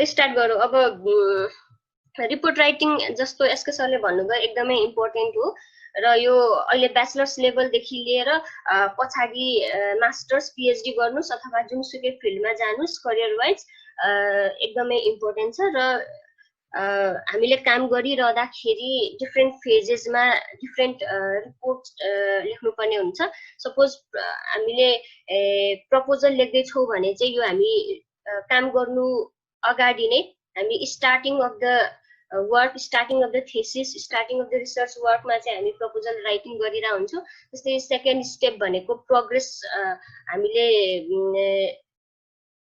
Start गरौँ अब report writing जस्तो एसके सरले भन्नुभयो एकदमै इम्पोर्टेन्ट हो र यो अहिले ब्याचलर्स लेभलदेखि लिएर पछाडि मास्टर्स पिएचडी गर्नुस् अथवा जुनसुकै फिल्डमा जानुस् करियर वाइज एकदमै इम्पोर्टेन्ट छ र हामीले काम गरिरहँदाखेरि डिफ्रेन्ट फेजेसमा डिफ्रेन्ट रिपोर्ट लेख्नुपर्ने हुन्छ सपोज हामीले प्रपोजल लेख्दैछौँ भने चाहिँ यो हामी काम गर्नु अगाडि नै हामी starting of the work starting of the thesis starting of the research वर्कमा चाहिँ हामी प्रपोजल राइटिङ गरिरहेको हुन्छौँ जस्तै सेकेन्ड स्टेप भनेको प्रोग्रेस हामीले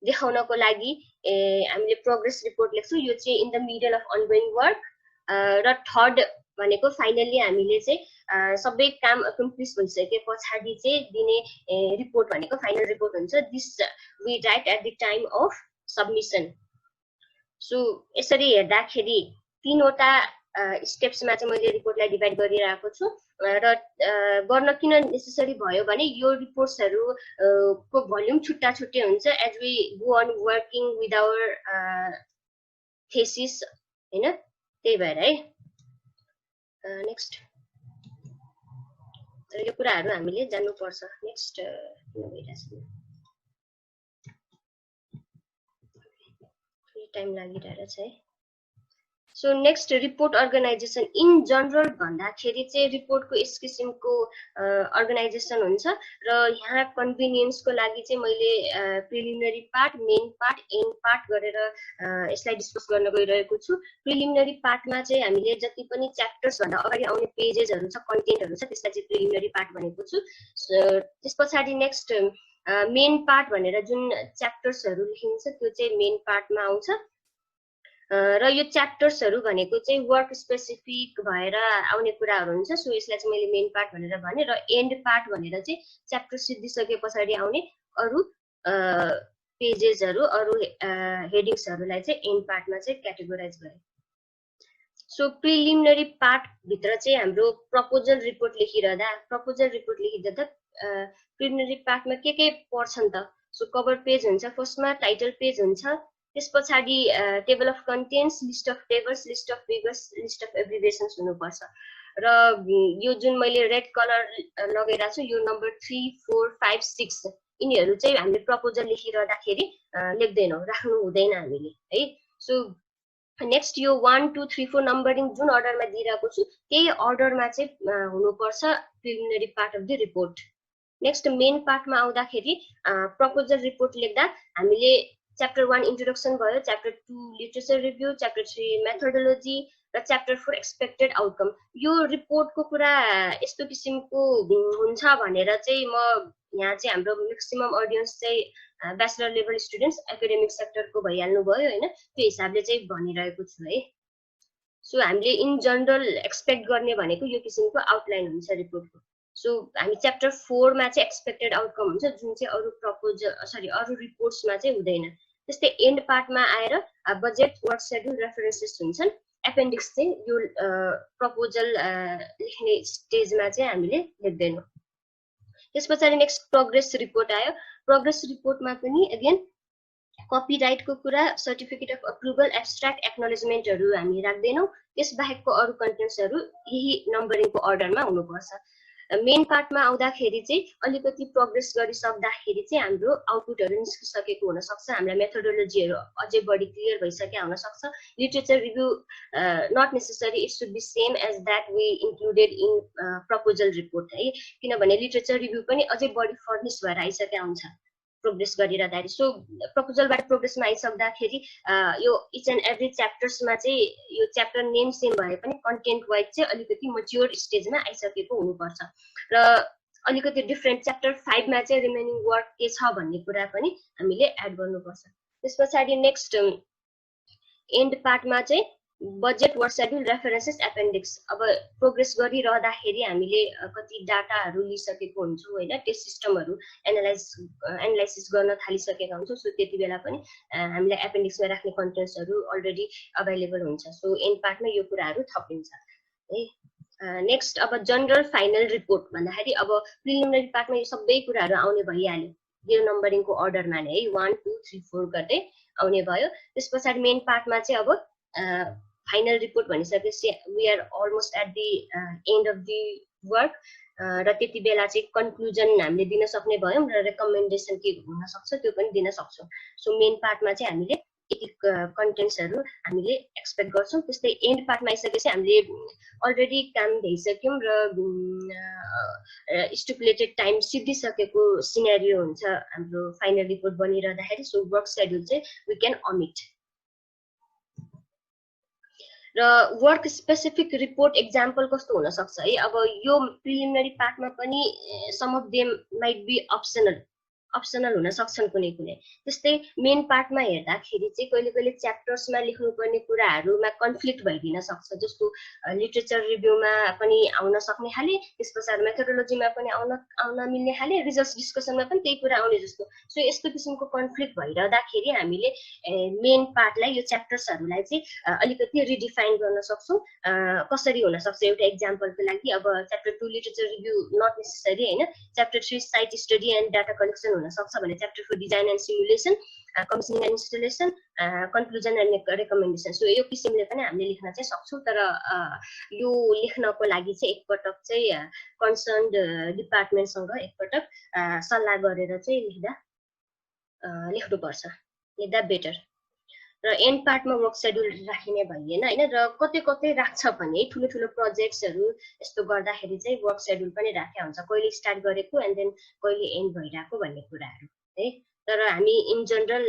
देखाउनको लागि हामीले प्रोग्रेस रिपोर्ट लेख्छौँ यो चाहिँ in the middle of ongoing work र थर्ड भनेको फाइनल्ली हामीले चाहिँ सबै काम कम्प्लिट भइसके पछाडि चाहिँ दिने रिपोर्ट भनेको फाइनल रिपोर्ट हुन्छ this we write at the time of submission so यसरी हेर्दाखेरि तीनवटा स्टेप्समा चाहिँ मैले रिपोर्टलाई डिभाइड गरिरहेको छु र गर्न किन नेसेसरी भयो भने यो रिपोर्ट्सहरु को भोल्युम छुट्टा छुट्टै हुन्छ as we go on working with our thesis हैन त्यही भएर है नेक्स्ट यो कुराहरु हामीले जान्नु पर्छ नेक्स्ट टाइम लागिरहेछ है so next report organization in general भन्दाखेरि चाहिँ रिपोर्टको यस किसिमको अर्गनाइजेसन हुन्छ र यहाँ कन्भिनियन्सको लागि चाहिँ मैले preliminary part main part and part गरेर यसलाई डिस्कस गर्न गइरहेको छु प्रिलिमिनरी पार्टमा चाहिँ हामीले जति पनि च्याप्टर्स भन्दा अगाडि आउने पेजेसहरु छ कन्टेन्टहरु छ त्यसलाई चाहिँ प्रिलिमिनरी पार्ट भनेको छु त्यसपछि नेक्स्ट मेन पार्ट भनेर जुन च्याप्टर्सहरु लेखिन्छ त्यो चाहिँ मेन पार्टमा आउँछ र यो च्याप्टर्सहरु भनेको चाहिँ वर्क स्पेसिफिक भएर आउने कुराहरु हुन्छ सो यसलाई चाहिँ मैले मेन पार्ट भनेर भने र एन्ड पार्ट भनेर चाहिँ च्याप्टर सिद्धिसके पछाडी आउने अरु पेजेसहरु अरु हेडिङ्सहरुलाई चाहिँ एन्ड पार्टमा चाहिँ क्याटेगोराइज गरे सो प्रिलिमिनरी पार्ट भित्र चाहिँ हाम्रो प्रपोजल रिपोर्ट लेखिरहँदा प्रिलिमिनरी पार्टमा के पर्छन् त सो कभर पेज हुन्छ फर्स्टमा टाइटल पेज हुन्छ त्यसपछि table of contents list of tables list of figures list of abbreviations हुनुपर्छ र यो जुन मैले रेड कलर लगाइरा छु यो नम्बर 3 4 5 6 यिनीहरु चाहिँ हामीले प्रपोजल लेखिरहँदाखेरि लेख्दैनौ राख्नु हुँदैन हामीले है सो नेक्स्ट यो 1 2 3 4 नम्बरिङ जुन अर्डरमा दिइराको छु त्यही अर्डरमा चाहिँ हुनुपर्छ preliminary part of the report next main पार्टमा आउँदाखेरि प्रपोजल रिपोर्ट लेख्दा हामीले च्याप्टर 1 इन्ट्रोडक्सन भयो chapter 2 literature review chapter 3 methodology र च्याप्टर 4 एक्सपेक्टेड आउटकम यो रिपोर्टको कुरा यस्तो किसिमको हुन्छ भनेर चाहिँ म यहाँ चाहिँ हाम्रो म्याक्सिमम ऑडियन्स चाहिँ ब्याचलर लेभल स्टुडेन्ट्स एकाडेमिक सेक्टरको भइहाल्नु भयो हैन त्यो हिसाबले चाहिँ भनिरहेको छु है सो हामीले इन जनरल एक्सपेक्ट गर्ने भनेको यो किसिमको आउटलाइन हुन्छ रिपोर्टको सो हामी च्याप्टर 4 मा चाहिँ एक्सपेक्टेड आउटकम हुन्छ जुन चाहिँ अरु रिपोर्ट्समा चाहिँ हुँदैन त्यस्तै एन्ड पार्टमा आएर बजेट वर्क शेड्युल रेफरेन्सेस हुन्छन् एपेन्डिक्स चाहिँ यो प्रपोजल लेख्ने स्टेजमा चाहिँ हामीले लेख्दैनौं त्यसपछि नेक्स्ट प्रोग्रेस रिपोर्ट आयो प्रोग्रेस रिपोर्टमा पनि अगेन कपिराइटको कुरा सर्टिफिकेट अफ अप्रुभल एब्स्ट्र्याक्ट एक्नोलेजमेन्टहरु हामी राख्दैनौं त्यसबाहेकको अरु कन्टेन्ट्सहरु यही नम्बरिङको अर्डरमा हुनुपर्छ मेन पार्टमा आउँदाखेरि चाहिँ अलिकति प्रोग्रेस गरिसक्दाखेरि चाहिँ हाम्रो आउटपुटहरु निस्किसकेको हुन सक्छ हाम्रो मेथोडोलोजीहरु अझै बढी क्लियर भइसकेको हुन सक्छ literature review not necessary it should be same as that we included in proposal report है किनभने लिटरेचर रिभ्यू पनि अझै बढी फर्निश भएर आइसकेको हुन्छ प्रोग्रेस गरिरहँदाखेरि सो प्रपोजलबाट प्रोग्रेसमा आइसक्दाखेरि यो इच एन्ड एभ्री च्याप्टर्समा चाहिँ यो च्याप्टर नेम सेम भए पनि कन्टेन्ट वाइज चाहिँ अलिकति मच्योर स्टेजमा आइसकेको हुनुपर्छ र अलिकति डिफरेन्ट च्याप्टर 5 मा चाहिँ रिमेनिङ वर्क के छ भन्ने कुरा पनि हामीले एड गर्नुपर्छ त्यसपछि नेक्स्ट एन्ड पार्टमा चाहिँ budget work schedule references appendix अब प्रोग्रेस गरिरहँदाखेरि हामीले कति डाटाहरु लिइसकेको हुन्छौं हैन टेस्ट सिस्टमहरु एनालाइसिस गर्न थालिसकेका हुन्छौं सो त्यति बेला पनि हामीले एपेन्डिक्समा राख्ने कन्टेन्ट्सहरु अलरेडी अवेलेबल हुन्छ सो एन्ड पार्टमा यो कुराहरु थपिन्छ है नेक्स्ट अब जनरल फाइनल रिपोर्ट भन्दाखेरि अब प्रिलिमिनरी पार्टमा यो सबै कुराहरु आउने भइहाल्यो यो नम्बरिङको अर्डरमा नै है 1 2 3 4 गर्दै आउने भयो। त्यसपछि मेन पार्टमा चाहिँ अब फाइनल रिपोर्ट भनिसकेपछि we are almost at the end of the work र त्यति बेला चाहिँ कन्क्लुजन हामीले दिन सक्ने भयौँ र रेकमेन्डेसन के हुन सक्छ त्यो पनि दिन सक्छौँ। सो मेन पार्टमा चाहिँ हामीले यति कन्टेन्ट्सहरू हामीले एक्सपेक्ट गर्छौँ। त्यस्तै एन्ड पार्टमा आइसकेपछि हामीले अलरेडी काम भइसक्यौँ र स्टिपुलेटेड टाइम सिद्धिसकेको सिनेरियो हुन्छ हाम्रो फाइनल रिपोर्ट बनिरहँदाखेरि। सो वर्क सेड्युल चाहिँ वी क्यान अमिट। र वर्क स्पेसिफिक रिपोर्ट एक्जाम्पल कस्तो हुन सक्छ है, अब यो प्रिलिमिनरी पार्टमा पनि some of them might be optional हुन सक्छन् कुनै कुनै। त्यस्तै मेन पार्टमा हेर्दाखेरि चाहिँ कहिले कहिले च्याप्टर्समा लेख्नुपर्ने कुराहरूमा कन्फ्लिक्ट भइदिन सक्छ, जस्तो लिटरेचर रिभ्यूमा पनि आउन सक्ने खाले, त्यस पछाडि मेथोडोलोजीमा पनि आउन मिल्ने खाले, रिजल्ट्स डिस्कसनमा पनि त्यही कुरा आउने जस्तो। सो यस्तो किसिमको कन्फ्लिक्ट भइरहँदाखेरि हामीले मेन पार्टलाई यो च्याप्टर्सहरूलाई चाहिँ अलिकति रिडिफाइन गर्न सक्छौँ। कसरी हुन सक्छ एउटा एक्जाम्पलको लागि, अब chapter 2 literature review not necessary होइन, chapter 3 site study and data collection हुन सक्छ भने chapter 4 design and simulation, commissioning and installation, conclusion and recommendation. So यो किसिमले पनि हामीले लेख्न चाहिँ सक्छौँ। तर यो लेख्नको लागि चाहिँ एकपटक चाहिँ कन्सर्न्ड डिपार्टमेन्टसँग एकपटक सल्लाह गरेर चाहिँ लेख्नुपर्छ, लेख्दा बेटर। र एन्ड पार्टमा वर्क सेड्युल राखिने भइएन होइन, र कतै कतै राख्छ भने ठुलो ठुलो प्रोजेक्ट्सहरू यस्तो गर्दाखेरि चाहिँ वर्क सेड्युल पनि राखेको हुन्छ, कहिले स्टार्ट गरेको एन्ड देन कहिले एन्ड भइरहेको भन्ने कुराहरू है। तर हामी इन जनरल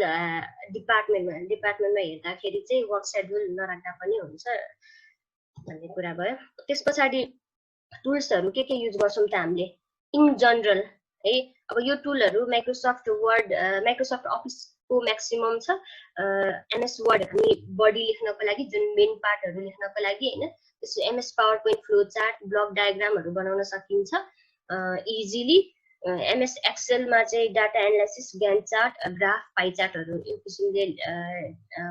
डिपार्टमेन्टमा हेर्दाखेरि चाहिँ वर्क सेड्युल नराख्दा पनि हुन्छ भन्ने कुरा भयो। त्यस पछाडि टुल्सहरू के युज गर्छौँ त हामीले इन जनरल है। अब यो टुलहरू माइक्रोसफ्ट वर्ड, माइक्रोसफ्ट अफिसको म्याक्सिमम छ, एमएस वर्ड हामी बडी लेख्नको लागि, जुन मेन पार्टहरू लेख्नको लागि होइन। त्यसो MS PowerPoint flow chart, block डायग्रामहरू बनाउन सकिन्छ इजिली। एमएस एक्सेलमा चाहिँ data analysis, Gantt chart, graph, pie चार्टहरू यो किसिमले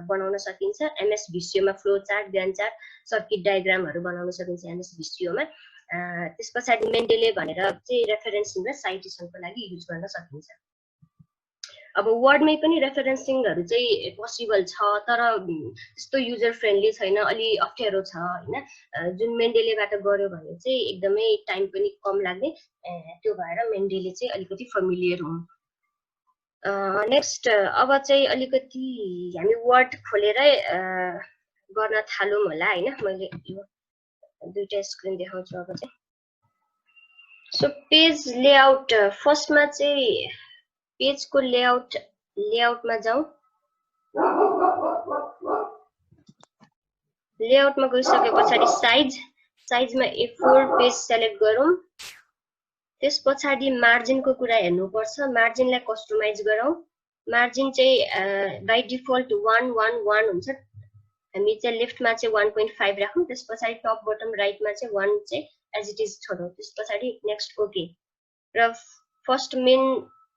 बनाउन सकिन्छ। एमएस भिसिओमा flow chart, Gantt chart, circuit डायग्रामहरू बनाउन सकिन्छ एमएस भिसिओमा। त्यस पछाडि मेन्डेले भनेर चाहिँ रेफरेन्सिङ र साइटेसनको लागि युज गर्न सकिन्छ। अब वर्डमै पनि रेफरेन्सिङहरू चाहिँ पोसिबल छ, तर त्यस्तो युजर फ्रेन्डली छैन, अलि अप्ठ्यारो छ होइन। जुन मेन्डेलेबाट गऱ्यो भने चाहिँ एकदमै टाइम पनि कम लाग्ने, त्यो भएर मेन्डेले चाहिँ अलिकति फमिलियर हुँ। नेक्स्ट अब चाहिँ अलिकति हामी वर्ड खोलेरै गर्न थालौँ होला होइन। मैले यो दुईटा स्क्रिन देखाउँछु अब चाहिँ। सो पेज लेआउट, फर्स्टमा चाहिँ पेजको लेआउटमा जाउँ। लेआउटमा गइसके पछाडि साइजमा A4 पेज सेलेक्ट गरौँ। त्यस पछाडि मार्जिनको कुरा हेर्नुपर्छ, मार्जिनलाई कस्टमाइज गरौँ। मार्जिन चाहिँ बाइ डिफल्ट 111 हुन्छ, हामी चाहिँ लेफ्टमा चाहिँ 1.5 राखौँ। त्यस पछाडि टप बटम राइटमा चाहिँ 1 चाहिँ एज इट इज छोडौँ। त्यस पछाडि नेक्स्ट ओके। र फर्स्ट मेन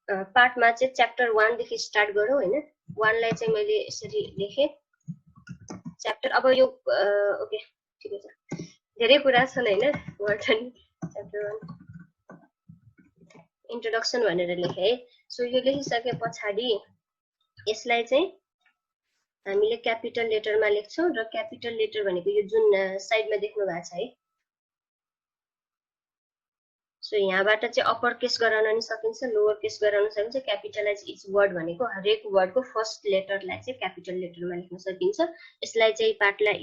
पार्टमा चाहिँ च्याप्टर 1 देखि स्टार्ट गरौँ होइन। 1 लाई चाहिँ मैले यसरी लेखेँ च्याप्टर। अब यो ओके ठिकै छ, धेरै कुरा छन् होइन। च्याप्टर 1 इन्ट्रोडक्सन भनेर लेखेँ है। सो यो लेखिसके पछाडि यसलाई चाहिँ हामीले क्यापिटल लेटरमा लेख्छौँ, र क्यापिटल लेटर भनेको यो जुन साइडमा देख्नु भएको छ है। सो यहाँबाट चाहिँ अप्पर केस गराउन नि सकिन्छ, लोवर केस गराउन सकिन्छ। क्यापिटलाइज इच वर्ड भनेको हरेक वर्डको फर्स्ट लेटरलाई चाहिँ क्यापिटल लेटरमा लेख्न सकिन्छ। यसलाई चाहिँ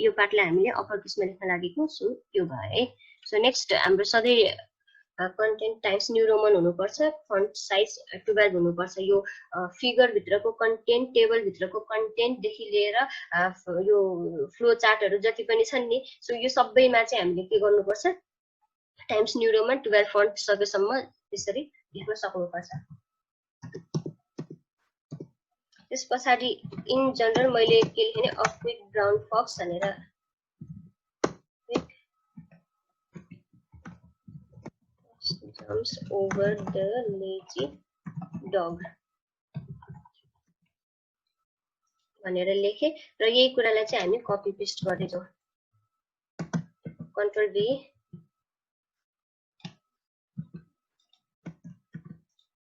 यो पार्टलाई हामीले अप्पर केसमा लेख्न लागेको। सो यो भयो है। सो नेक्स्ट हाम्रो सधैँ कन्टेन्ट टाइम्स न्यू रोमन हुनुपर्छ, फन्ट साइज 12 हुनुपर्छ। यो फिगर भित्रको कन्टेन्ट, टेबल भित्रको कन्टेन्टदेखि लिएर यो फ्लो चार्टहरू जति पनि छन् नि, सो यो सबैमा चाहिँ हामीले के गर्नुपर्छ, टाइम्स न्यू रोमन 12 फन्ट सकेसम्म त्यसरी लेख्न सक्नुपर्छ। त्यस पछाडि इन जनरल मैले के लेखेँ, अ क्विक ब्राउन फक्स भनेर jumps over the lazy dog भनेर लेखेँ। र यही कुरालाई चाहिँ हामी कपी पेस्ट गर्दैछौँ। Control B.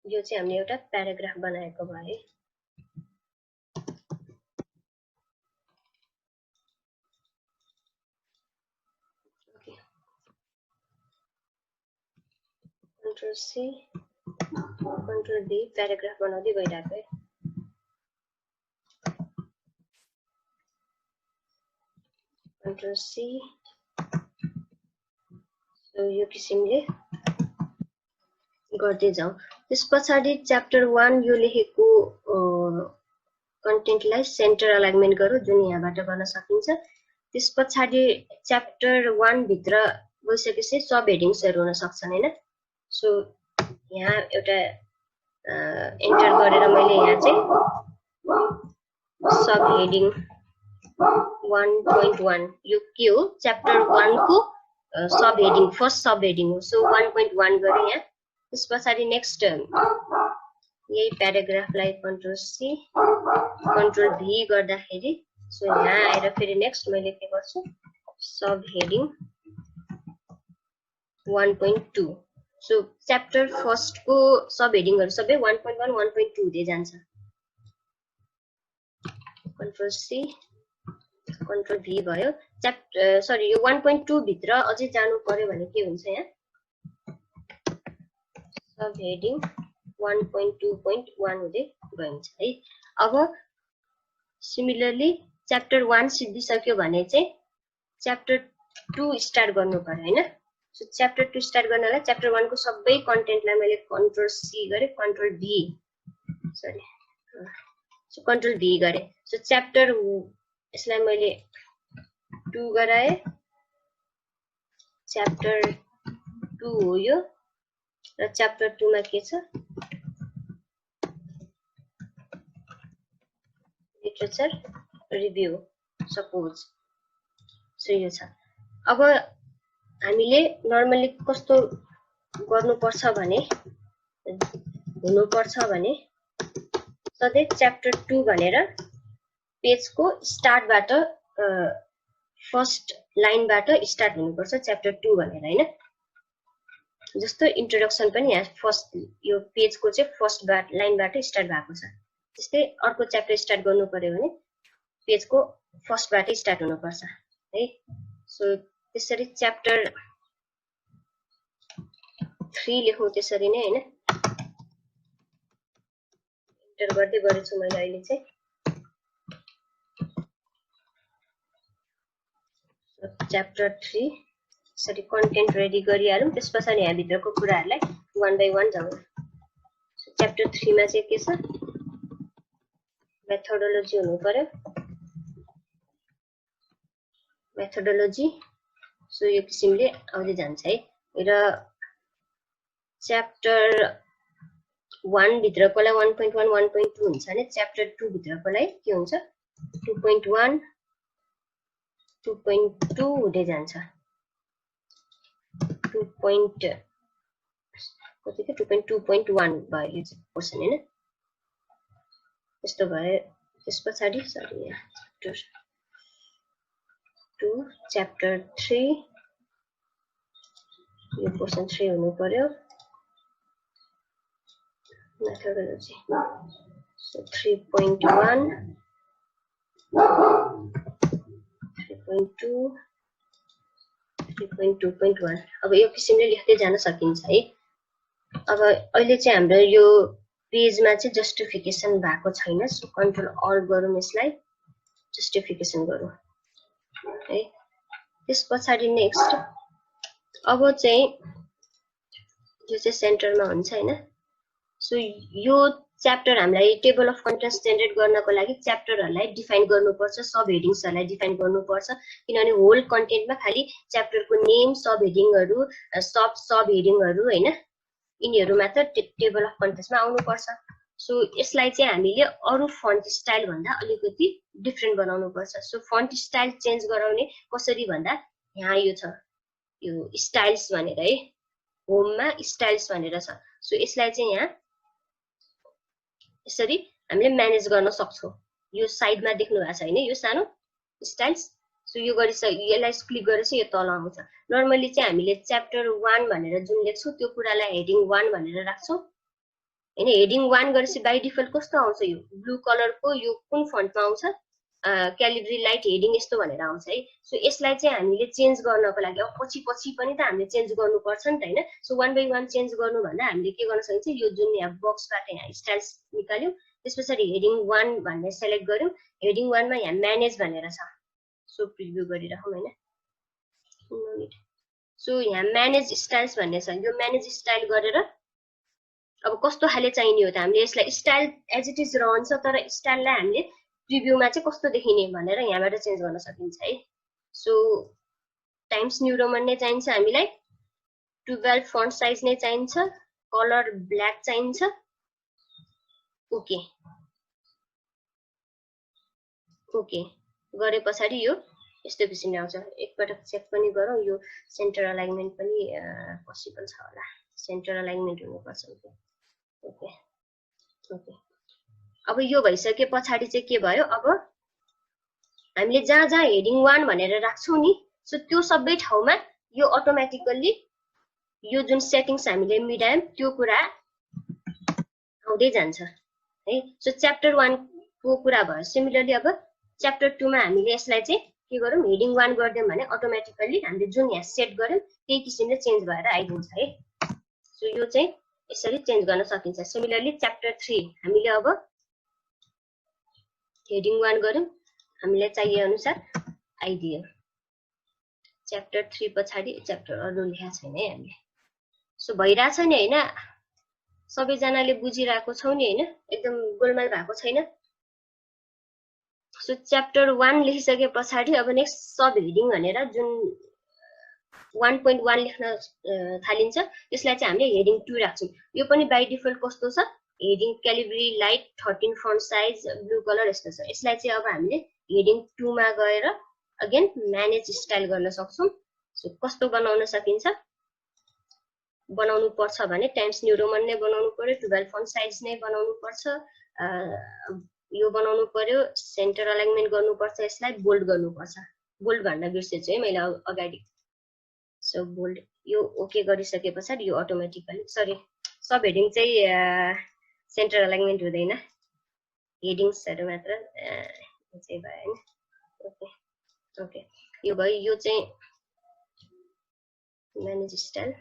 यो चाहिँ हामीले एउटा प्याराग्राफ बनाएको भयो। Control C control B paragraph बनाउँदै गइरहेको है। कन्ट्रोल सी यो किसिमले गर्दै जाउँ। त्यस पछाडि च्याप्टर 1 यो लेखेको कन्टेन्टलाई सेन्टर अलाइनमेन्ट गरौँ, जुन यहाँबाट गर्न सकिन्छ। त्यस पछाडि च्याप्टर 1 भित्र गइसकेपछि सब हेडिङ्सहरू हुन सक्छन् हैन। सो यहाँ एउटा एन्टर गरेर मैले यहाँ चाहिँ सब हेडिङ 1.1 यो के हो, च्याप्टर 1 को सब हेडिङ फर्स्ट सब हेडिङ हो। सो 1.1 गरे यहाँ। त्यस पछाडि नेक्स्ट यही प्याराग्राफलाई कन्ट्रोल सी कन्ट्रोल भी गर्दाखेरि सो यहाँ आएर फेरि नेक्स्ट मैले के गर्छु सब हेडिङ 1.2। सो च्याप्टर फर्स्ट को सब हेडिङहरु सबै 1.1 1.2 हुँदै जान्छ। कन्ट्रोल सी कन्ट्रोल भी भयो। सरी यो 1.2 भित्र अझै जानु पर्यो भने के हुन्छ यहाँ सब हेडिङ 1.2.1 हुँदै गइन्छ है। अब सिमिलरली च्याप्टर 1 सिद्धिसक्यो भने चाहिँ च्याप्टर 2 स्टार्ट गर्नु पर्यो हैन। सो च्याप्टर 2 स्टार्ट गर्नलाई च्याप्टर 1 को सबै कन्टेन्टलाई मैले कन्ट्रोल सी गरे कन्ट्रोल भी सरी सो कन्ट्रोल भी गरे। सो च्याप्टर यसलाई मैले 2 गराए च्याप्टर 2 हो यो र च्याप्टर 2 मा के छ लिटरेचर रिभ्यू सपोज। सो यो छ। अब हामीले नर्मली कस्तो गर्नुपर्छ भने हुनुपर्छ भने सधैँ च्याप्टर 2 भनेर पेजको स्टार्टबाट फर्स्ट लाइनबाट स्टार्ट हुनुपर्छ च्याप्टर 2 भनेर हैन। जस्तो इन्ट्रोडक्सन पनि यहाँ फर्स्ट यो पेजको चाहिँ फर्स्ट लाइनबाट स्टार्ट भएको छ। त्यस्तै अर्को च्याप्टर स्टार्ट गर्नु पर्यो भने पेजको फर्स्टबाट स्टार्ट हुनुपर्छ है। सो त्यसरी च्याप्टर 3 लेखौँ त्यसरी नै हैन। एन्टर गर्दै गरेछु मैले अहिले चाहिँ। च्याप्टर 3 यसरी कन्टेन्ट रेडी गरिहालौँ। त्यस पछाडि यहाँ भित्रको कुराहरूलाई 1 बाइ 1 जाउँ। च्याप्टर 3 मा चाहिँ के छ मेथोडोलोजी हुनु पर्यो मेथोडोलोजी। सो यो किसिमले आउँदै जान्छ है। र च्याप्टर 1 भित्रकोलाई 1.1 1.2 हुन्छ भने च्याप्टर 2 भित्रकोलाई के हुन्छ 2.1 2.2 हुँदै जान्छ। 2.2.1 भयो यो पोर्सन हैन। यस्तो भयो। त्यस पछाडि सरी यहाँ च्याप्टर 2 च्याप्टर 3 यो पोर्सन 3 हुनु पर्यो मेथोडोलोजी। सो 3.1 3.2 3.2.1 अब यो किसिमले लेख्दै जान सकिन्छ है। अब अहिले चाहिँ हाम्रो यो पेजमा चाहिँ जस्टिफिकेसन भएको छैन। सो कन्ट्रोल अल गरौँ यसलाई जस्टिफिकेसन गरौँ है। त्यस पछाडि नेक्स्ट अब चाहिँ यो चाहिँ सेन्टरमा हुन्छ हैन। सो यो च्याप्टर हामीलाई टेबल अफ कन्टेन्ट्स जेनेरेट गर्नको लागि च्याप्टरहरूलाई डिफाइन गर्नुपर्छ, सब हेडिङ्सहरूलाई डिफाइन गर्नुपर्छ। किनभने होल कन्टेन्टमा खालि च्याप्टरको नेम सब हेडिङहरू सब हेडिङहरू हैन यिनीहरू मात्र टेबल अफ कन्टेन्ट्समा आउनुपर्छ। सो यसलाई चाहिँ हामीले अरु फन्ट स्टाइल भन्दा अलिकति डिफरेन्ट बनाउनुपर्छ। सो फन्ट स्टाइल चेन्ज गराउने कसरी भन्दा यहाँ यो छ यो स्टाइल्स भनेर है होममा स्टाइल्स भनेर छ। सो यसलाई चाहिँ यहाँ यसरी हामीले म्यानेज गर्न सक्छौं। यो साइडमा देख्नु भएको छ हैन यो सानो स्टाइल्स। सो यो यसलाई क्लिक गरेपछि यो तल आउँछ। नर्मली चाहिँ हामीले च्याप्टर 1 भनेर जुन लेख्छौं त्यो कुरालाई हेडिङ 1 भनेर राख्छौं हैन। हेडिङ 1 गरेपछि बाइ डिफल्ट कस्तो आउँछ यो ब्लू कलरको यो कुन फन्टमा आउँछ क्यालिब्री लाइट हेडिङ यस्तो भनेर आउँछ है। सो यसलाई चाहिँ हामीले चेन्ज गर्नको लागि अब पछि पनि त हामीले चेन्ज गर्नुपर्छ नि त हैन। So one by want change गर्नु भन्दा हामीले के गर्न सकिन्छ, यो जुन यहाँ बक्सबाट यहाँ स्टाइल्स निकाल्यौँ, त्यसपछि हेडिङ 1 भन्ने सेलेक्ट गर्यौँ। हेडिङ 1 मा यहाँ म्यानेज भनेर छ। सो प्रिभ्यू गरिराखौँ हैन। सो यहाँ म्यानेज स्टाइल्स भन्ने छ। यो म्यानेज स्टाइल गरेर अब कस्तो खाले चाहिने हो त हामीले यसलाई स्टाइल एज इट इज रहन्छ, तर स्टाइललाई हामीले प्रिभ्यूमा चाहिँ कस्तो देखिने भनेर यहाँबाट चेन्ज गर्न सकिन्छ है। सो टाइम्स न्यू रोमन नै चाहिन्छ हामीलाई, 12 फन्ट साइज नै चाहिन्छ, कलर ब्ल्याक चाहिन्छ। ओके ओके गरे पछाडि यो यस्तो किसिमले आउँछ। एकपटक चेक पनि गरौँ यो सेन्टर अलाइनमेन्ट पनि पोसिबल छ होला। सेन्टर अलाइनमेन्ट हुनुपर्छ। ओके ओके अब यो भइसके पछाडि चाहिँ के भयो, अब हामीले जहाँ जहाँ हेडिङ 1 भनेर राख्छौँ नि, सो त्यो सबै ठाउँमा यो अटोमेटिकल्ली यो जुन सेटिङ्स हामीले मिलायौँ त्यो कुरा आउँदै जान्छ है। सो च्याप्टर 1 को कुरा भयो। सिमिलरली अब च्याप्टर 2 मा हामीले यसलाई चाहिँ के गरौँ, हेडिङ 1 गर्दियौँ भने अटोमेटिकल्ली हामीले जुन यहाँ सेट गर्यौँ त्यही किसिमले चेन्ज भएर आइदिन्छ है। सो यो चाहिँ यसरी चेन्ज गर्न सकिन्छ। सिमिलरली च्याप्टर 3 हामीले अब हेडिङ 1 गर्यौँ, हामीलाई चाहिए अनुसार आइदियो। च्याप्टर 3 पछाडि च्याप्टर अरु लेखा छैन है हामीले। सो भइराछ नि हैन, सबैजनाले बुझिरहेको छौ नि हैन, एकदम गोलमाल भएको छैन। सो च्याप्टर 1 लेखिसके पछाडि अब नेक्स्ट सब हेडिङ भनेर जुन 1.1 लेख्न थालिन्छ त्यसलाई चाहिँ हामीले हेडिङ 2 राख्छौँ। यो पनि बाइ डिफल्ट कस्तो छ, heading Calibri light 13 font size blue colour यस्तो छ। यसलाई चाहिँ अब हामीले हेडिङ 2 मा गएर अगेन म्यानेज स्टाइल गर्न सक्छौँ। सो कस्तो बनाउन सकिन्छ, बनाउनु पर्छ भने टाइम्स न्यू रोमन नै बनाउनु पर्यो, 12 फन्ट साइज नै बनाउनु पर्छ, यो बनाउनु पर्यो, सेन्टर अलाइनमेन्ट गर्नुपर्छ, यसलाई बोल्ड गर्नुपर्छ। बोल्ड भन्न बिर्सेछु है मैले अगाडि। सो बोल्ड यो ओके गरिसके पछाडि यो अटोमेटिकली सरी सब हेडिङ चाहिँ सेन्टर अलाइनमेन्ट हुँदैन, हेडिङ्सहरु मात्र चाहिँ भयो हैन। ओके ओके यो भयो। यो चाहिँ म्यानेज स्टाइल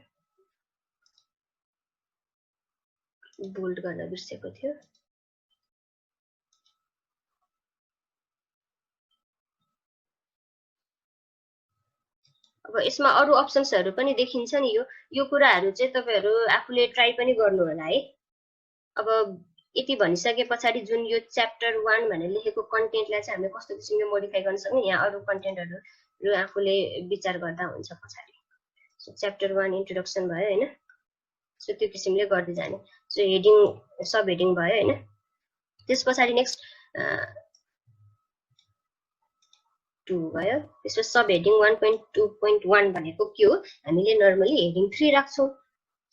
बोल्ड गर्न बिर्सेको थियो। अब यसमा अरु अप्सन्सहरु पनि देखिन्छ नि, यो कुराहरु चाहिँ तपाईहरु आफूले ट्राई पनि गर्नु होला है। अब यति भनिसके पछाडि जुन यो च्याप्टर 1 भनेर लेखेको कन्टेन्टलाई चाहिँ हामीले कस्तो किसिमले मोडिफाई गर्न सक्ने, यहाँ अरु कन्टेन्टहरु आफूले विचार गर्दा हुन्छ पछाडि। सो च्याप्टर 1 इन्ट्रोडक्सन भयो हैन। सो त्यो किसिमले गर्दै जाने। सो हेडिङ सब हेडिङ भयो हैन। त्यसपछि नेक्स्ट 2 भयो। त्यसपछि सब हेडिङ 1.2.1 भनेको के हो, हामीले नर्मली हेडिङ 3 राख्छौं।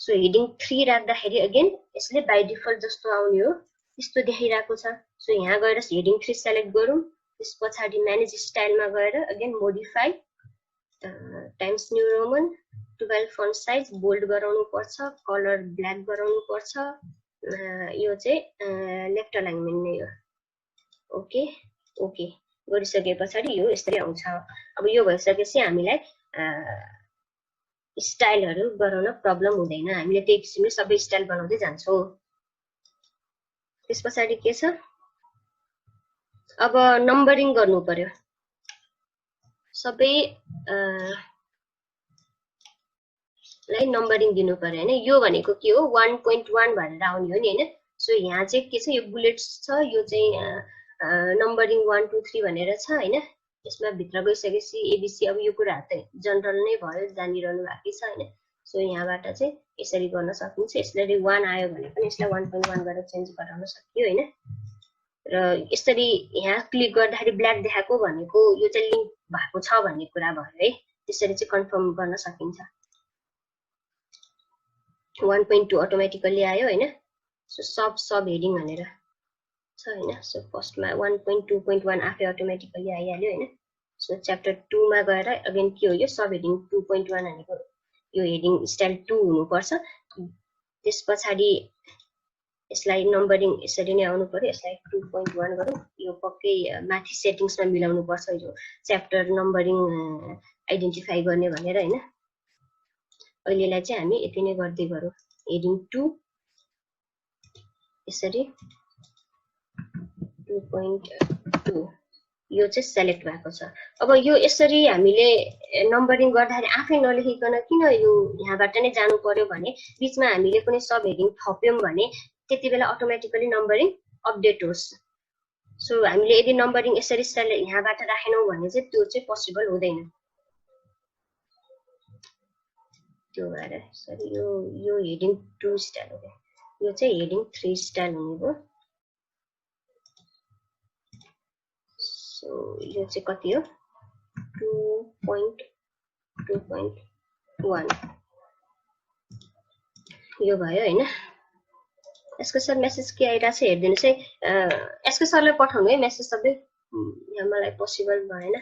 सो हेडिङ 3 राख्दाखेरि अगेन यसले बाइ डिफल्ट जस्तो आउने हो त्यस्तो देखाइरहेको छ। सो यहाँ गएर हेडिङ 3 सेलेक्ट गरौँ, त्यसपछि म्यानेज स्टाइलमा गएर again modify Times New Roman 12 font size bold गराउनु पर्छ, कलर ब्ल्याक गराउनु पर्छ, यो चाहिँ लेफ्ट अलाइनमेन्ट नै हो। ओके ओके गरिसके पछाडि यो यसरी आउँछ। अब यो भइसकेपछि हामीलाई स्टाइलहरु गराउन प्रब्लम हुँदैन, हामीले त्यही किसिमले सबै स्टाइल बनाउँदै जान्छौं। त्यसपछि के छ, अब नम्बरिङ गर्नु पर्यो सबै लाई नम्बरिङ दिनु पर्यो हैन। यो भनेको के हो 1.1 भनेर आउने हो नि हैन। सो यहाँ चाहिँ के छ, यो बुलेट्स छ, यो चाहिँ नम्बरिङ 1 2 3 भनेर छ हैन। यसमा भित्र गइसकेपछि एबीसी अब यो कुरा त जनरल नै भयो, जानिरहनु बाँकी छ हैन। सो यहाँबाट चाहिँ यसरी गर्न सकिन्छ। यसरी 1 आयो भने पनि यसलाई 1.1 गरेर चेन्ज गराउन सकियो हैन। र यसरी यहाँ क्लिक गर्दाखेरि ब्ल्याक देखाएको भनेको यो चाहिँ लिंक भएको छ भन्ने कुरा भयो है। त्यसरी चाहिँ कन्फर्म गर्न सकिन्छ। 1.2 अटोमेटिकली आयो हैन। सो सब हेडिङ भनेर छ हैन। सो फर्स्टमा 1.2.1 आफै अटोमेटिकली आइहाल्यो हैन। सो च्याप्टर 2 मा गएर अगेन के हो, यो सब हेडिङ 2.1 भनेको यो हेडिङ स्टाइल 2 हुनु पर्छ। त्यसपछि यसलाई नम्बरिङ यसरी नै आउनु पर्यो यसलाई 2.1 गरौँ यो पक्कै माथि सेटिङ्समा मिलाउनु पर्छ यो च्याप्टर नम्बरिङ आइडेन्टिफाई गर्ने भनेर हैन अहिलेलाई चाहिँ हामी यति नै गर्दै गरौँ हेडिङ 2 यसरी 2.2 यो चाहिँ सेलेक्ट भएको छ अब यो यसरी हामीले नम्बरिङ गर्दाखेरि आफै नलेखिकन किन यो यहाँबाट नै जानु पर्यो भने बीचमा हामीले कुनै सब हेडिङ थप्यौं भने त्यतिबेला अटोमेटिकली नम्बरिङ अपडेट होस् सो हामीले यदि नम्बरिङ यसरी यहाँबाट राखेनौं भने चाहिँ त्यो चाहिँ पोसिबल हुँदैन त्यो भएर सरी यो हेडिङ 2 स्टाइल हो यो चाहिँ हेडिङ 3 स्टाइल हुने भयो सो यो चाहिँ कति हो 2.2.1 यो भयो हैन यसको सर मेसेज के आइरा छ हेर्दिनुस् है यसको सरलाई पठाउनु है मेसेज सबै यहाँ मलाई पोसिबल भएन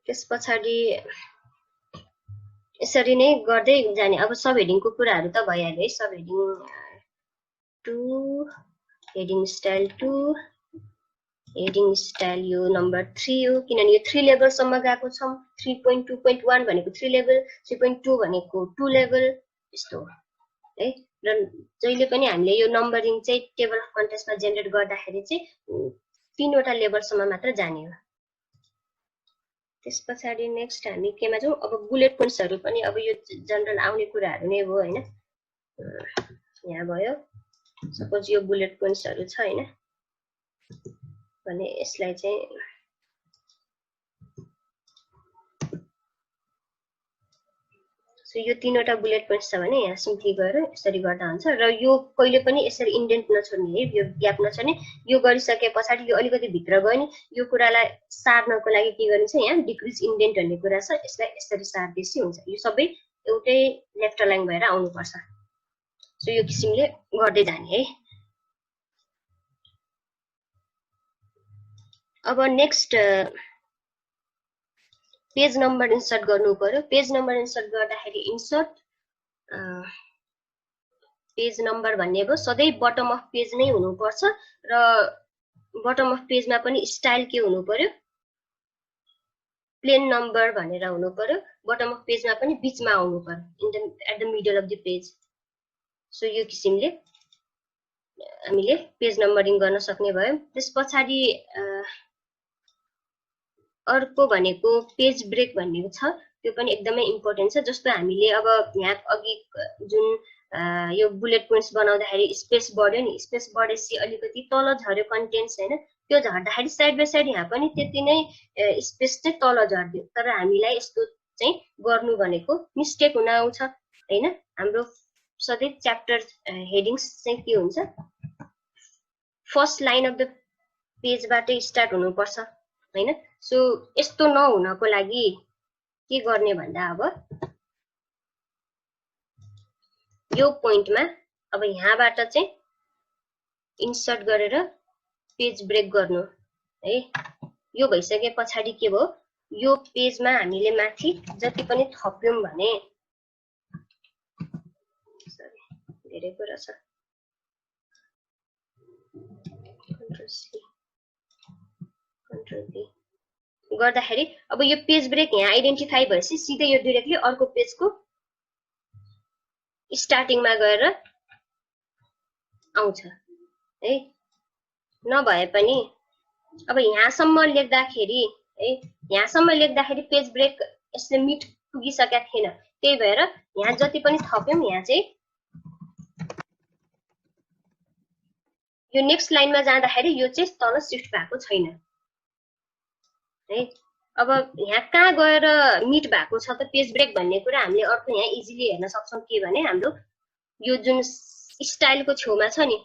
त्यसपछि यसरी नै गर्दै जाने अब सब हेडिङको कुराहरु त भइहाल्यो है subheading 2 heading style 2 heading style यो नम्बर 3 हो किनभने यो 3 लेभल सम्म गएको छ 3.2.1 भनेको 3 लेभल 3.2 भनेको 2 लेभल यस्तो है र जहिले पनि हामीले यो नम्बरिङ चाहिँ टेबल अफ कन्टेन्ट्समा जेनेरेट गर्दाखेरि चाहिँ 3 वटा लेभल सम्म मात्र जाने हो त्यसपछि नेक्स्ट हामी केमा जाउँ अब बुलेट पोइन्ट्सहरु पनि अब यो जनरल आउने कुराहरु नै हो हैन यहाँ भयो सपोज यो बुलेट पोइन्ट्सहरु छ हैन भने यसलाई चाहिँ सो यो 3 वटा बुलेट पोइन्ट्स छ भने यहाँ सिम्पली गएर यसरी गर्दा हुन्छ र यो कहिले पनि यसरी इन्डेन्ट नछोड्ने है यो ग्याप नछोड्ने यो गरिसकेपछि यो अलिकति भित्र गयो नि यो कुरालाई सार्नको लागि के गरिन्छ यहाँ डिक्रिज इन्डेन्ट भन्ने कुरा छ यसलाई यसरी सार्दैसी हुन्छ यो सबै एउटै लेफ्ट लाइन भएर आउनु पर्छ सो यो किसिमले गर्दै जाने है अब नेक्स्ट पेज नम्बर इन्सर्ट गर्नु पर्यो पेज नम्बर इन्सर्ट गर्दाखेरि इन्सर्ट पेज नम्बर भन्ने भयो सधैँ बटम अफ पेज नै हुनु पर्छ र बटम अफ पेजमा पनि स्टाइल के हुनु पर्यो प्लेन नम्बर भनेर हुनु पर्यो बटम अफ पेजमा पनि बीचमा आउनु पर्यो at the middle of the page so यो किसिमले हामीले पेज नम्बरिङ गर्न सक्ने भयो त्यसपछि अर्को भनेको पेज ब्रेक भन्ने छ त्यो पनि एकदमै इम्पोर्टेन्ट छ जस्तो हामीले अब यहाँ अघि जुन यो बुलेट पोइन्ट्स बनाउँदाखेरि स्पेस बढ्यो नि स्पेस बढेपछि अलिकति तल झर्यो कन्टेन्ट्स हैन त्यो झर्दाखेरि साइड बाइ साइड यहाँ पनि त्यति नै स्पेस चाहिँ तल झर्दियो तर हामीलाई यस्तो चाहिँ गर्नु भनेको मिस्टेक हुन आउँछ हैन हाम्रो सधैँ च्याप्टर हेडिङ्स चाहिँ के हुन्छ फर्स्ट लाइन अफ द पेजबाटै स्टार्ट हुनुपर्छ हैन सो यस्तो नहुनको लागि के गर्ने भन्दा अब यो पोइन्टमा अब यहाँबाट चाहिँ इन्सर्ट गरेर पेज ब्रेक गर्नु है यो भइसके पछाडी के भयो यो पेजमा हामीले माथि जति पनि थप्यौं भने सरी धेरै कुरा छ कन्ट्रोल सी गर्दाखेरि अब यो पेज ब्रेक यहाँ आइडेन्टिफाई भएपछि सिधै यो डाइरेक्टली अर्को पेजको स्टार्टिङमा गएर आउँछ है नभए पनि अब यहाँसम्म लेख्दाखेरि है यहाँसम्म लेख्दाखेरि पेज ब्रेक यसले मिट पुगिसकेका थिएन त्यही भएर यहाँ जति पनि थप्यौं यहाँ चाहिँ यो नेक्स्ट लाइनमा जाँदाखेरि यो चाहिँ तल शिफ्ट भएको छैन है अब यहाँ कहाँ गएर मिट भएको छ त पेज ब्रेक भन्ने कुरा हामीले अर्को यहाँ इजिली हेर्न सक्छौं के भने हाम्रो यो जुन स्टाइलको छेउमा छ नि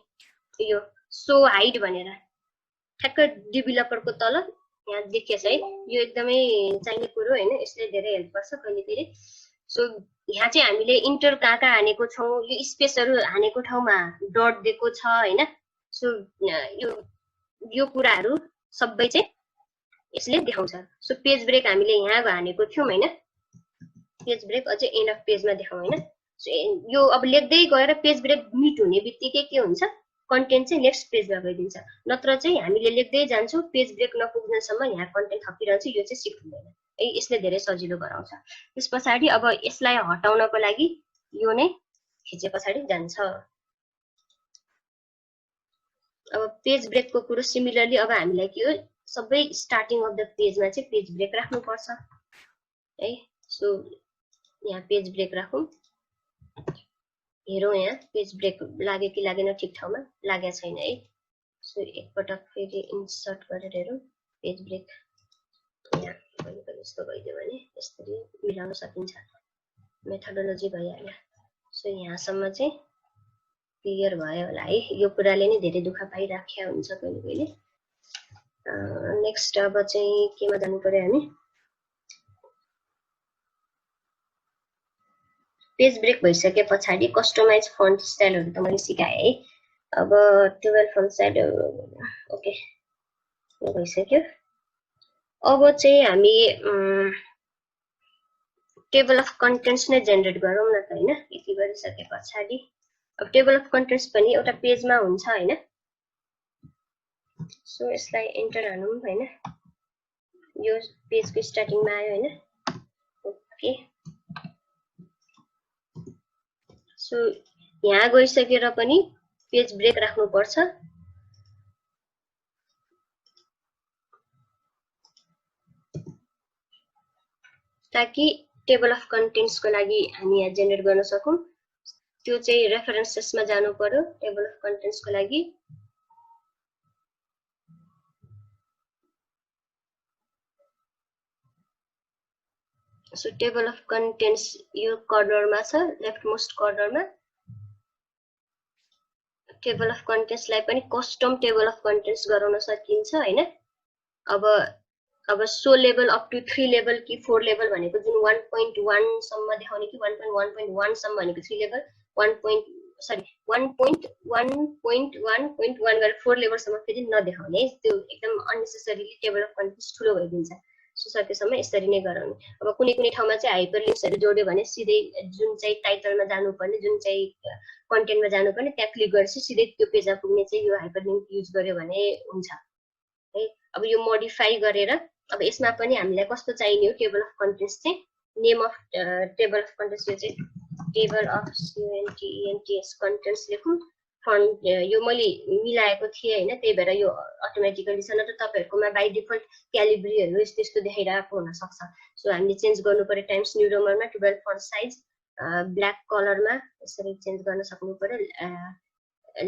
यो सो हाइड भनेर ठ्याक्क डेभलपरको तल यहाँ देखिएछ है यो एकदमै चाहिने कुरो हैन यसले धेरै हेल्प गर्छ कहिलेकहिले सो यहाँ चाहिँ हामीले इन्टर कहाँ हानेको छौं यो स्पेसहरु हानेको ठाउँमा डट दिएको छ हैन सो यो कुराहरु सबै चाहिँ यसले देखाउँछ सो पेज ब्रेक हामीले यहाँ हानेको थियौं हैन पेज ब्रेक अझै एन्ड अफ पेजमा देखाउँ हैन यो अब लेख्दै गएर पेज ब्रेक मिट हुने बित्तिकै के हुन्छ, कन्टेन्ट चाहिँ नेक्स्ट पेजमा गइदिन्छ। नत्र चाहिँ हामीले लेख्दै जान्छौँ, पेज ब्रेक नपुग्नेसम्म यहाँ कन्टेन्ट थपिरहन्छ, यो चाहिँ सिफ्ट हुँदैन है। यसले धेरै सजिलो गराउँछ। त्यस पछाडि अब यसलाई हटाउनको लागि यो नै खिचे पछाडि जान्छ। अब पेज ब्रेकको कुरो सिमिलरली अब हामीलाई के हो, सबै स्टार्टिङ अफ द पेजमा चाहिँ पेज ब्रेक राख्नुपर्छ है। सो यहाँ पेज ब्रेक राखौँ। हेरौँ यहाँ पेज ब्रेक लाग्यो कि लागेन, ठिक ठाउँमा लागेको छैन है। सो एकपटक फेरि इन्सर्ट गरेर हेरौँ पेज ब्रेक। यहाँ कहिले कहिले यस्तो भइदियो भने यसरी मिलाउन सकिन्छ, मेथोडोलोजी भइहाल्यो। सो यहाँसम्म चाहिँ क्लियर भयो होला है। यो कुराले नै धेरै दुःख पाइराख्या हुन्छ कहिले कहिले। नेक्स्ट अब चाहिँ केमा जानु पर्यो हामी, पेज ब्रेक भइसके पछाडि कस्टमाइज फन्ट स्टाइलहरु त मैले सिकाएँ है। अब 12 फन्ट स्टाइल ओके यो भइसक्यो। अब चाहिँ हामी टेबल अफ कन्टेन्ट्स नै जेनेरेट गरौँ न त हैन। यति गरिसके पछाडि अब टेबल अफ कन्टेन्ट्स पनि एउटा पेजमा हुन्छ हैन। सो यसलाई एन्टर हानौँ हैन। यो पेजको स्टार्टिङमा आयो हैन। ओके सो यहाँ गइसकेर पनि पेज ब्रेक राख्नु पर्छ। ताकि टेबल अफ कन्टेन्ट्स को लागि हामी यहाँ जेनेरेट गर्न सकौं। त्यो चाहिँ रेफरेन्सेसमा जानु पर्यो टेबल अफ कन्टेन्ट्स को लागि। सो टेबल अफ कन्टेन्ट्स यो कर्नरमा छ, लेफ्ट मोस्ट कर्नरमा। टेबल अफ कन्टेन्ट्स लाई पनि कस्टम टेबल अफ कन्टेन्ट्स गराउन सकिन्छ हैन। अब so level up to 3 level कि 4 लेभल भनेको जुन 1.1 सम्म देखाउने कि 1.1.1 सम्म भनेको 3 लेभल 1.1.1.1 गरेर 4 लेभल सम्म फेरि नदेखाउने। त्यो एकदम अननेसेसरीली टेबल अफ कन्टेन्ट्स ठुलो भइदिन्छ। सो सकेसम्म यसरी नै गराउने। अब कुनै कुनै ठाउँमा चाहिँ हाइपरलिङ्क्सहरु जोड्यो भने सिधै जुन चाहिँ टाइटलमा जानुपर्ने, जुन चाहिँ कन्टेन्टमा जानुपर्ने त्यहाँ क्लिक गरेपछि सिधै त्यो पेजमा पुग्ने चाहिँ यो हाइपरलिङ्क युज गर्यो भने हुन्छ है। अब यो मोडिफाई गरेर अब यसमा पनि हामीलाई कस्तो चाहिने हो टेबल अफ कन्टेन्ट्स चाहिँ name of table of contents यो चाहिँ टेबल अफ CONTENTS कन्टेन्ट्स लेखौँ। फन्ट यो मैले मिलाएको थिएँ हैन, त्यही भएर यो अटोमेटिकली छ। नत्र तपाईहरुकोमा बाइ डिफल्ट क्यालिब्रीहरु यस्तो यस्तो देखाइरहेको हुन सक्छ। सो हामीले चेन्ज गर्नु पर्यो टाइम्स न्यू रोमनमा 12 फन्ट साइज ब्ल्याक कलरमा यसरी चेन्ज गर्न सक्नु पर्यो।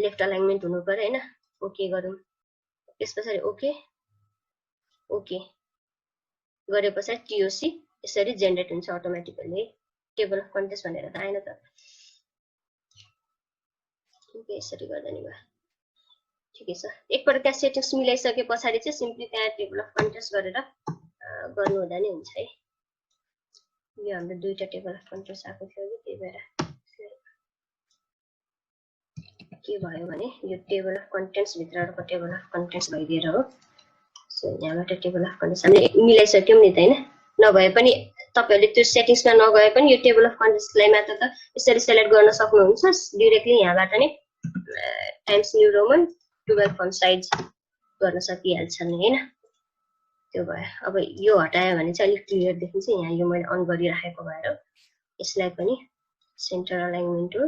लेफ्ट अलाइनमेन्ट हुनु पर्यो हैन। ओके गरौँ। त्यसपछि ओके ओके गरेपछि TOC यसरी जेनेरेट हुन्छ अटोमेटिकली। टेबल अफ कन्टेन्ट्स भनेर त आएन त। ओके यसरी गर्दा नि भयो। ठिकै छ। एकपल्ट त्यहाँ सेटिंग्स मिलाइसके पछाडि चाहिँ सिम्पली त्यहाँ टेबल अफ कन्टेन्ट्स गरेर गर्नु हुँदा नि हुन्छ है। यो हाम्रो दुईटा टेबल अफ कन्टेन्ट्स आएको थियो कि त्यही भएर के भयो भने यो टेबल अफ कन्टेन्ट्स भित्रको टेबल अफ कन्टेन्ट्स भइदिएर हो। सो यहाँबाट टेबल अफ कन्टेन्ट्स हामीले मिलाइसक्यौं नि त हैन। नभए पनि तपाईहरुले त्यो सेटिंग्समा नगए पनि यो टेबल अफ कन्टेन्ट्सलाई मात्र त यसरी सेलेक्ट गर्न सक्नुहुन्छ। डाइरेक्टली यहाँबाट नै times New Roman 12 font size गर्न सकिहाल्छ नि हैन। त्यो भयो। अब यो हटायो भने चाहिँ अलिक क्लियर देखिन्छ। यहाँ यो मैले अन गरिराखेको भएर यसलाई पनि सेन्टर अलाइनमेन्ट हो।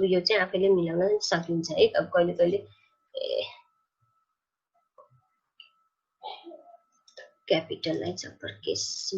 यो चाहिँ आफैले मिलाउन सकिन्छ है। अब कहिले कहिले क्यापिटल लाइट्स अप्पर केस